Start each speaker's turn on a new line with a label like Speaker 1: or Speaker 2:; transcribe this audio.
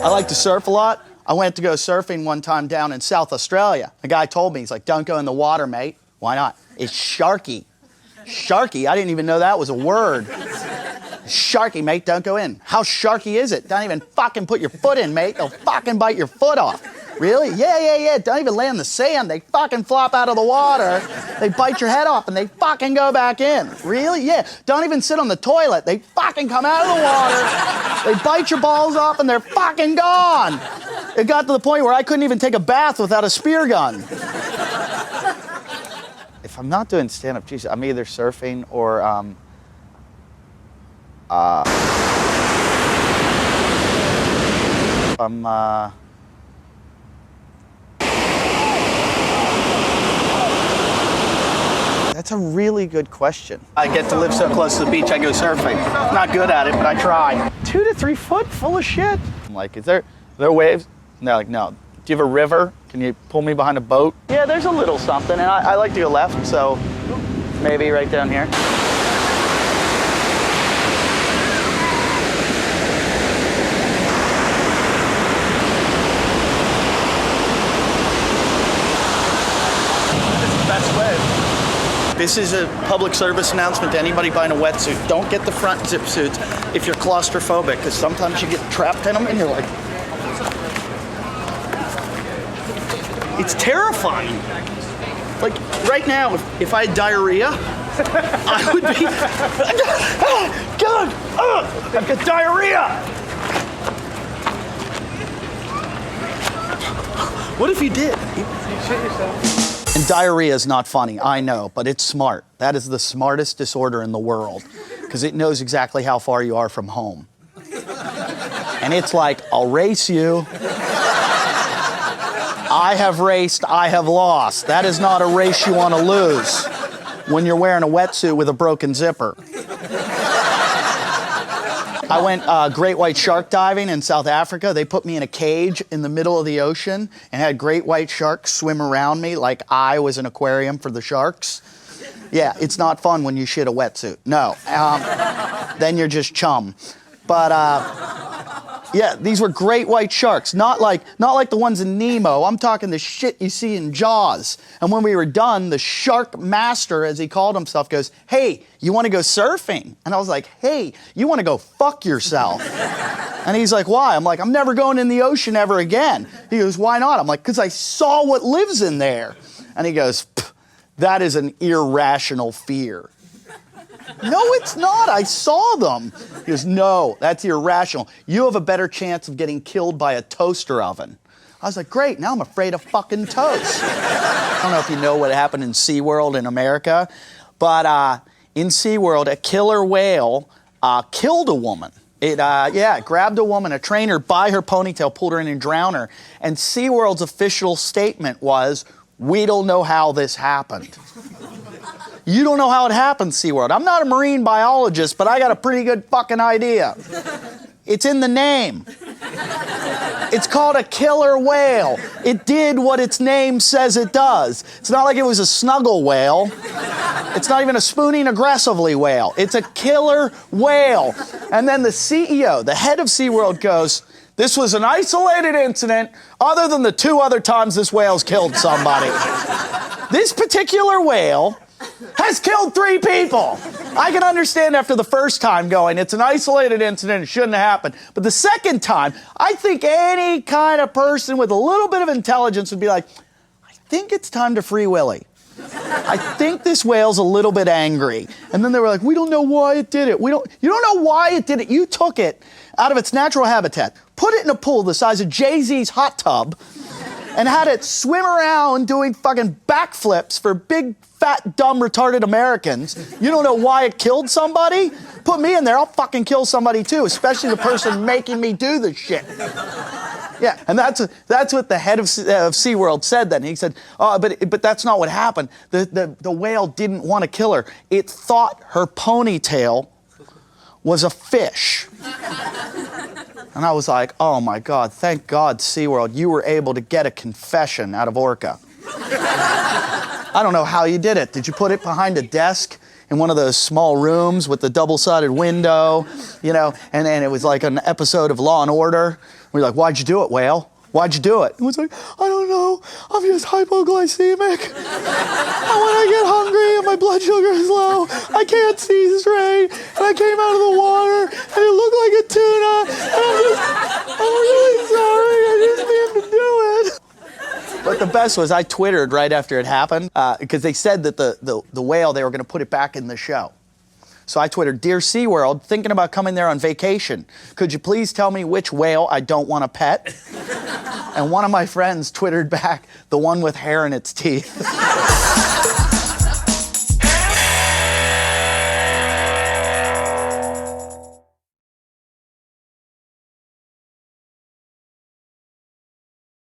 Speaker 1: I like to surf a lot. I went to go surfing one time down in South Australia. The guy told me, he's like, don't go in the water, mate. Why not? It's sharky. Sharky? I didn't even know that was a word. Sharky, mate, don't go in. How sharky is it? Don't even fucking put your foot in, mate. They'll fucking bite your foot off. Really? Yeah. Don't even lay in the sand. They fucking flop out of the water. They bite your head off and they fucking go back in. Really? Yeah. Don't even sit on the toilet. They fucking come out of the water. They bite your balls off and they're fucking gone. It got to the point where I couldn't even take a bath without a spear gun. If I'm not doing stand-up, geez, I'm either surfing or That's a really good question. I get to live so close to the beach, I go surfing. I'm not good at it, but I try. 2 to 3 foot full of shit. I'm like, are there waves? And they're like, no. Do you have a river? Can you pull me behind a boat? Yeah, there's a little something, and I like to go left, so maybe right down here. It's the best way. This is a public service announcement to anybody buying a wetsuit. Don't get the front zip suits if you're claustrophobic, because sometimes you get trapped in them and you're like... It's terrifying. Like, right now, if I had diarrhea, I would be... God! I've got diarrhea! What if you did? You shit yourself. And diarrhea is not funny, I know, but it's smart. That is the smartest disorder in the world, because it knows exactly how far you are from home. And it's like, I'll race you. I have raced, I have lost. That is not a race you want to lose when you're wearing a wetsuit with a broken zipper. I went great white shark diving in South Africa. They put me in a cage in the middle of the ocean and had great white sharks swim around me like I was an aquarium for the sharks. Yeah, it's not fun when you shit a wetsuit. No. Then you're just chum. But yeah, these were great white sharks, not like the ones in Nemo. I'm talking the shit you see in Jaws. And when we were done, the shark master, as he called himself, goes, "Hey, you want to go surfing?" And I was like, "Hey, you want to go fuck yourself?" And he's like, "Why?" I'm like, "I'm never going in the ocean ever again." He goes, "Why not?" I'm like, "Because I saw what lives in there." And he goes, "That is an irrational fear." "No, it's not. I saw them." He goes, "No, that's irrational. You have a better chance of getting killed by a toaster oven." I was like, "Great, now I'm afraid of fucking toast." I don't know if you know what happened in SeaWorld in America, but in SeaWorld, a killer whale killed a woman. It grabbed a woman, a trainer, by her ponytail, pulled her in and drowned her. And SeaWorld's official statement was, "We don't know how this happened." You don't know how it happened, SeaWorld. I'm not a marine biologist, but I got a pretty good fucking idea. It's in the name. It's called a killer whale. It did what its name says it does. It's not like it was a snuggle whale. It's not even a spooning aggressively whale. It's a killer whale. And then the CEO, the head of SeaWorld, goes, "This was an isolated incident other than the 2 other times this whale's killed somebody. This particular whale has killed 3 people. I can understand after the first time going, it's an isolated incident, it shouldn't have happened. But the second time, I think any kind of person with a little bit of intelligence would be like, I think it's time to free Willy. I think this whale's a little bit angry." And then they were like, "We don't know why it did it. You don't know why it did it. You took it out of its natural habitat, put it in a pool the size of Jay-Z's hot tub, and had it swim around doing fucking backflips for big, fat, dumb, retarded Americans. You don't know why it killed somebody? Put me in there, I'll fucking kill somebody too, especially the person making me do the shit." Yeah, and that's what the head of SeaWorld said then. He said, but that's not what happened. The whale didn't want to kill her. It thought her ponytail was a fish. And I was like, oh my God, thank God, SeaWorld, you were able to get a confession out of Orca. I don't know how you did it. Did you put it behind a desk in one of those small rooms with the double-sided window, you know, and it was like an episode of Law and Order. We're like, why'd you do it, whale? Why'd you do it? It was like, I don't know, I'm just hypoglycemic. And when I get hungry and my blood sugar is low, I can't see straight, and I came out of the water, and it looked like a tuna, and I'm really sorry, I just meant to do it. But the best was I Twittered right after it happened, because they said that the whale, they were gonna put it back in the show. So I Twittered, Dear SeaWorld, thinking about coming there on vacation. Could you please tell me which whale I don't want to pet? And one of my friends Twittered back, the one with hair in its teeth.